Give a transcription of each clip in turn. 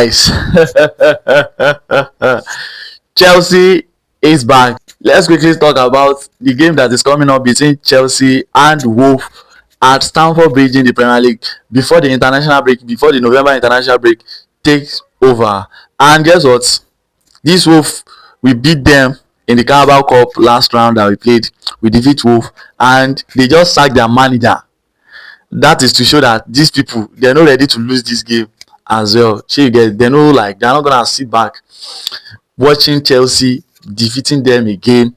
guys, Chelsea is back. Let's quickly talk about the game that is coming up between Chelsea and Wolf at Stamford Bridge in the Premier League before the international break, before the November international break takes over. And guess what? This Wolf, we beat them in the Carabao Cup last round that we played. We defeat Wolf, and they just sacked their manager. That is to show that these people, they're not ready to lose this game as well. So you get, they know, like, they're not gonna sit back watching Chelsea defeating them again.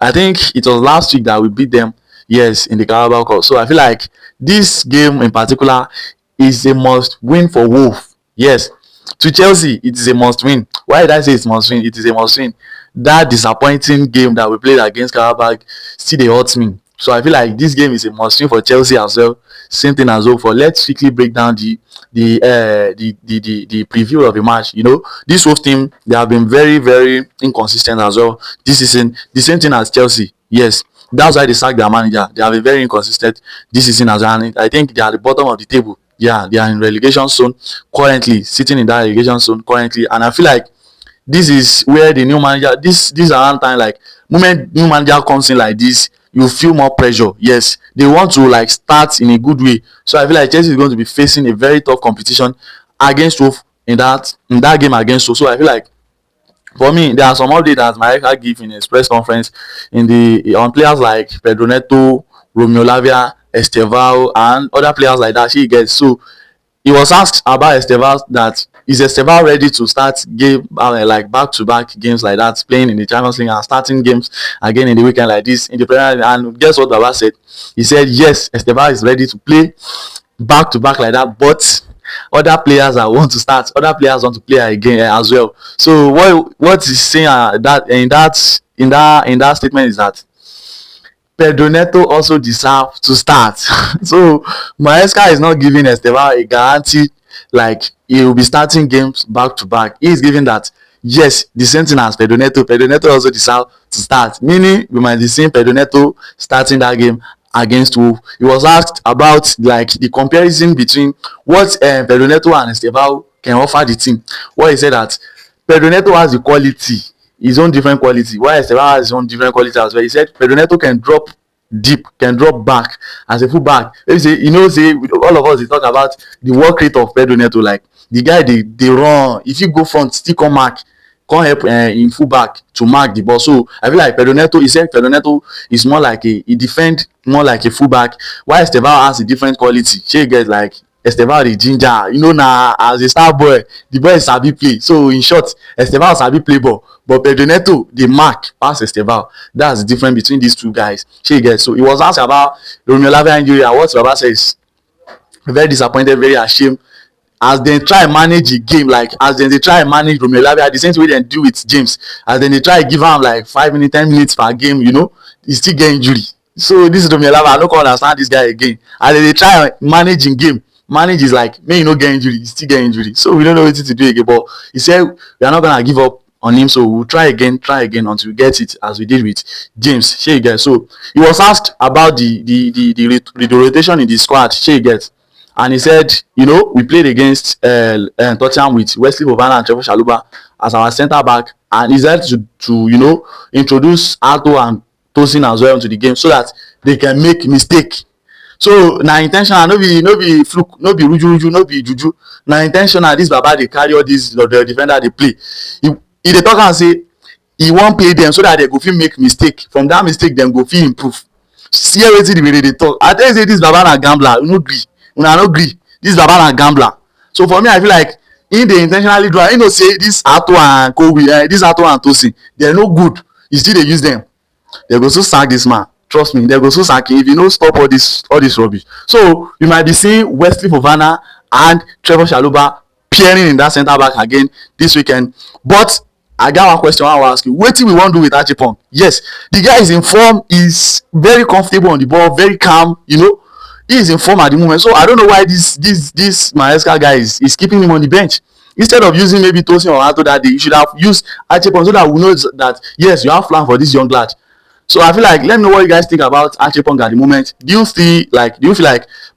I think it was last week that we beat them, yes, in the Carabao Cup. So I feel like this game in particular is a must win for Wolf. Yes, to Chelsea, it is a must win. Why did I say it's must win? It is a must win. That disappointing game that we played against Carabao still they hurt me. So I feel like this game is a must win for Chelsea as well. Same thing as well for. Let's quickly break down the preview of the match. This Wolves team, they have been very, very inconsistent as well this season. The same thing as Chelsea. Yes, that's why they sacked their manager. They have been very inconsistent this season as well. And I think they are at the bottom of the table. Yeah, they are in relegation zone currently, sitting in that relegation zone currently. And I feel like this is where the new manager, this around time, like, moment new manager comes in like this, you feel more pressure. Yes, they want to, like, start in a good way. So I feel like Chelsea is going to be facing a very tough competition against Wolf in that game against Wolf. So I feel like, for me, there are some updates that Maresca give in his press conference on players like Pedro Neto, Romeo Lavia, Estevao, and other players like that. So he was asked about Estevao, that is Estevao ready to start game like back-to-back games like that, playing in the Champions League and starting games again in the weekend like this in the Premier League. And guess what Baba said? He said yes, Estevao is ready to play back-to-back like that, but other players that want to start, other players want to play again as well. So what he's saying that in that statement is that Pedro Neto also deserves to start. So Maresca is not giving Estevao a guarantee like he will be starting games back to back. He is giving that yes, the same thing as Pedro Neto. Pedro Neto also deserves to start, meaning we might be seeing Pedro Neto starting that game against Wolf. He was asked about, like, the comparison between what Pedro Neto and Estevao can offer the team. What he said that Pedro Neto has the quality, his own different quality, while Estevao has his own different quality as well. He said Pedro Neto can drop deep, can drop back as a fullback. Say all of us they talk about the work rate of Pedro Neto, like the guy they run. If you go front, still come mark, can't help in fullback to mark the ball. So I feel like Pedro Neto, he said Pedro Neto is more like he defend more like a fullback, while Estevao has a different quality. She get like Estevao the ginger, now as a star boy, the boy is sabi play. So in short, Estevao sabi play ball, but Pedro Neto the mark pass Estevao. That's the difference between these two guys. She gets. So he was asked about Romeo Lavia injury, and what Baba says, very disappointed, very ashamed, as they try manage the game, like as they try manage Romeo Lavia the same way they do with James, as then they try give him like 5 minutes, 10 minutes per game, he still get injury. So this is Romeo Lavia, I don't understand this guy again. As they try managing game, manage is like, may you no get injury, he still get injury. So we don't know what to do again. But he said we are not gonna give up on him, so we'll try again until we get it, as we did with James. Shey you get. So he was asked about the rotation in the squad. Shey you get. And he said, we played against Tottenham with Wesley Fofana and Trevor Chalobah as our centre back, and he said to introduce Arthur and Tosin as well into the game so that they can make mistake. So na intentional, no be fluke, no be ruju, no be juju. Na intentional. This Baba they carry all these the defender they play. He dey talk and say he won't play them so that they go fit make mistake. From that mistake, them go fit improve. See wetin the way they talk. I tell you say this Baba na gambler. You no gree. Una no gree. This Baba na gambler. So for me, I feel like in dey intentionally do. Say this Arthur and Kobe, this Arthur and Tosin, they're no good. You still they use them. They go so sack this man. Trust me, they go so sack him if you no stop all this rubbish. So you might be seeing Wesley Fofana and Trevor Chalobah pairing in that centre back again this weekend. But I got one question I will ask you. What do we want to do with Achepong? Yes, the guy is in form, is very comfortable on the ball, very calm, he is in form at the moment. So I don't know why this Maresca guy is keeping him on the bench. Instead of using maybe Tosin or Arthur that day, you should have used Achepong so that we know that yes, you have plan for this young lad. So I feel like, let me know what you guys think about Achepong at the moment. Do you feel like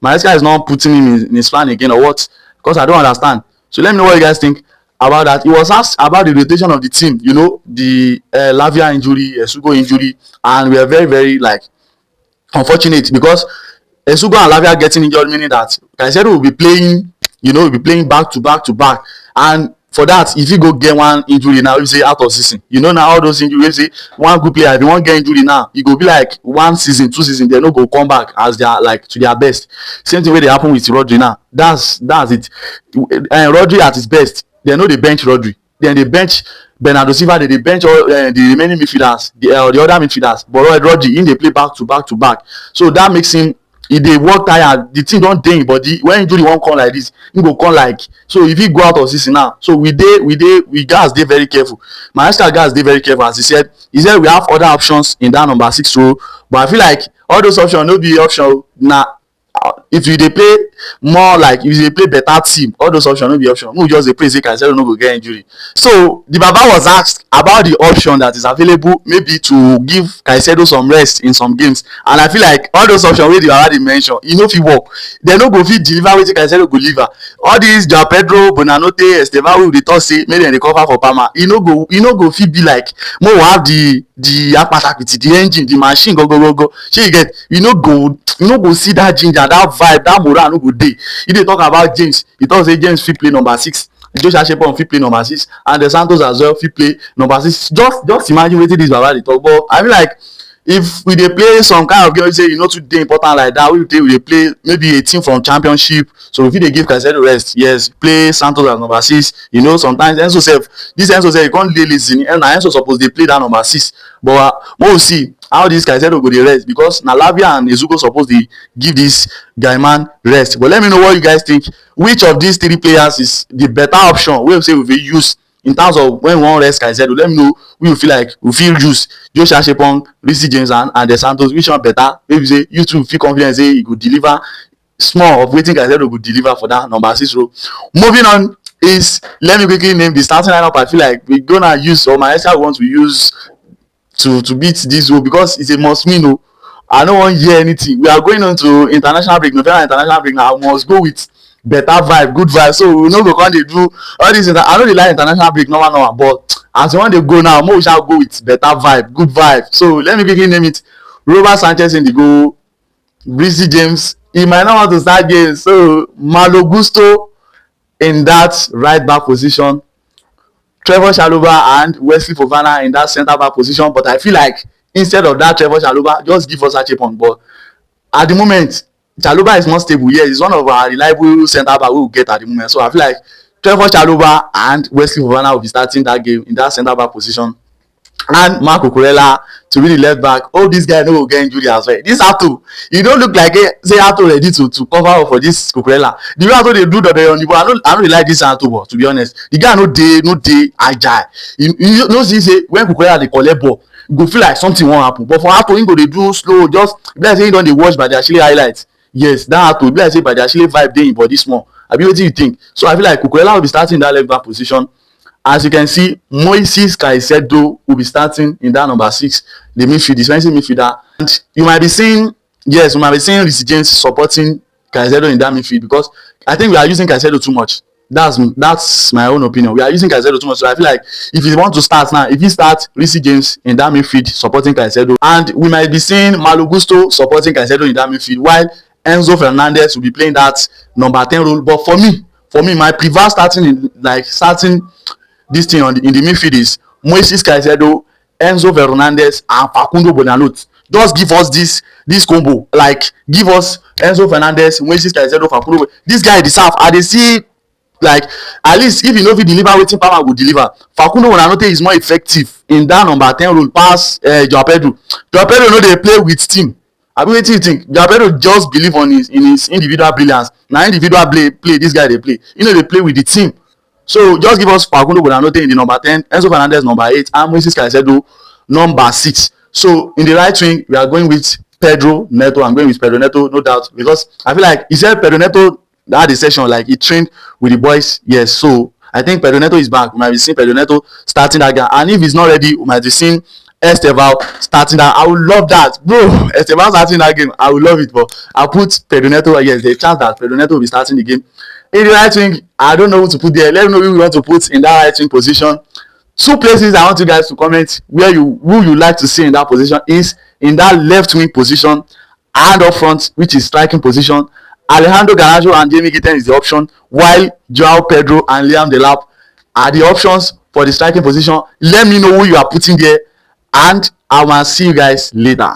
Maresca is not putting him in his plan again, or what? Because I don't understand. So let me know what you guys think about that. He was asked about the rotation of the team, the Lavia injury, Sugo injury, and we are very, very like unfortunate because Esugo and Lavia getting injured, meaning that Caicedo will be playing, will be playing back to back to back. And for that, if you go get one injury now, you say out of season. Now all those injuries, say one good player, if you want get injury now, it go be like 1 season, 2 season, they no go come back as they are like to their best. Same thing wey dey happen with Rodri now. That's it. And Rodri at his best, they know they bench Rodri. Then they bench Bernardo Silva, they bench all the remaining midfielders, the other midfielders. But Rodri, they play back to back to back. So that makes him, if dey work tire, the team don dey him body. When injury wan come like this, him go come like. So if he go out of season now, so we gats dey very careful. Maresca gats dey very careful. As he said we have other options in that number 6 role, but I feel like all those options no be option na. If you dey play more like, if you dey play better team, all those options no be option. Make we just dey pray say Caicedo no go get injury. So the Baba was asked about the option that is available, maybe to give Caicedo some rest in some games, and I feel like all those options wey the Baba dey mention, e no fit work. Dem no go fit deliver wetin Caicedo go deliver. All these Joao Pedro, Bonanote, Estevao wey we dey talk say make dem dey cover for Parma, e no go fit be like make we have the akpatakpiti, the engine, the machine go. Shey you get? You no go see that ginger, that vibe, that moral no go dey. He dey talk about James. He talk say James fit play number 6. Joshua Shepon fit play number 6, and De Santos as well fit play number 6. Just imagine wetin this Baba dey talk. But I feel like if we dey play some kind of game wey say e no too dey important like that, we dey play maybe a team from championship, so we fit dey give Caicedo rest. Yes, play Santos as number 6. Sometimes Enzo sef, he come dey lazy, and Enzo suppose dey play that number 6. But we will see how this Caicedo go dey rest, because na Lavia and Ezugo suppose dey give this guy man rest. But let me know what you guys think. Which of these 3 players is the better option wey we say we fit use in terms of when we wan rest Caicedo? Let me know who you feel like we fit use. Joshua Shepon, Reece James and De Santos, which one better? Maybe say you two feel confident say he go deliver small of wetin Caicedo go deliver for that number 6 role. Moving on is, let me quickly name the starting lineup I feel like we're gonna use, or Maresca wants to use to beat this role, because it's a must win. I don't want to hear anything. We are going on to international break, November international break now. I must go with better vibe, good vibe. So we no go come dey do all this. I know they like international break normal, but as we want to go now, we shall go with better vibe, good vibe. So let me quickly name it. Robert Sanchez in the goal. Reece James, he might not want to start games, so Malo Gusto in that right back position. Trevor Chalobah and Wesley Fofana in that centre back position. But I feel like instead of that Trevor Chalobah, just give us Achepon. But at the moment, Chalobah is more stable. Yes, he's one of our reliable centre back we will get at the moment. So I feel like Trevor Chalobah and Wesley Fofana will be starting that game in that centre back position. And Marc Cucurella to be the left back. Oh, this guy no go get injury as well. This Ato, he don't look like say Ato ready to cover up for this Cucurella. The way Ato they do that on the ball, I don't really like this Ato, but to be honest, the guy no day agile. You know, say when Cucurella they collect ball, you go feel like something won't happen. But for Ato, he go they do slow, just let's say he don't they watch by the actually highlights. Yes, that Ato, let's say by the actually vibe they in body small. I mean, what do you think? So I feel like Cucurella will be starting that left back position. As you can see, Moises Caicedo will be starting in that number 6, the midfield, defensive midfielder. And you might be seeing, Reece James supporting Caicedo in that midfield, because I think we are using Caicedo too much. That's my own opinion. We are using Caicedo too much. So I feel like if you want to start now, if you start Reece James in that midfield supporting Caicedo, and we might be seeing Malo Gusto supporting Caicedo in that midfield, while Enzo Fernandez will be playing that number 10 role. But for me, my prefer starting this thing in the midfield is Moises Caicedo, Enzo Fernandez and Facundo Bonanote. Just give us this combo. Like, give us Enzo Fernandez, Moises Caicedo, Facundo. This guy deserve. I dey see, like, at least if he no fit deliver wetin Parma go deliver, Facundo Bonanote is more effective in that number 10 role pass Joao Pedro. Joao Pedro no dey play with team. Abi wetin you think? Joao Pedro just believe in his individual brilliance. Na individual play this guy dey play. He no dey play with the team. So just give us Facundo Bonanote in the number 10, Enzo Fernandez number 8, and Moises Caicedo number 6. So in the right wing, we are going with Pedro Neto. I'm going with Pedro Neto, no doubt, because I feel like he said Pedro Neto had a session, like he trained with the boys. Yes, so I think Pedro Neto is back. We might be seeing Pedro Neto starting that game, and if he's not ready, we might be seeing Estevao starting that. I would love that, bro. Estevao starting that game, I would love it. But I'll put Pedro Neto. Yes, there's a chance that Pedro Neto will be starting the game. In the right wing, I don't know who to put there. Let me know who you want to put in that right wing position. Two places I want you guys to comment who you like to see in that position is in that left wing position and up front, which is striking position. Alejandro Garnacho and Jamie Gitten is the option, while Joao Pedro and Liam Delap are the options for the striking position. Let me know who you are putting there, and I will see you guys later.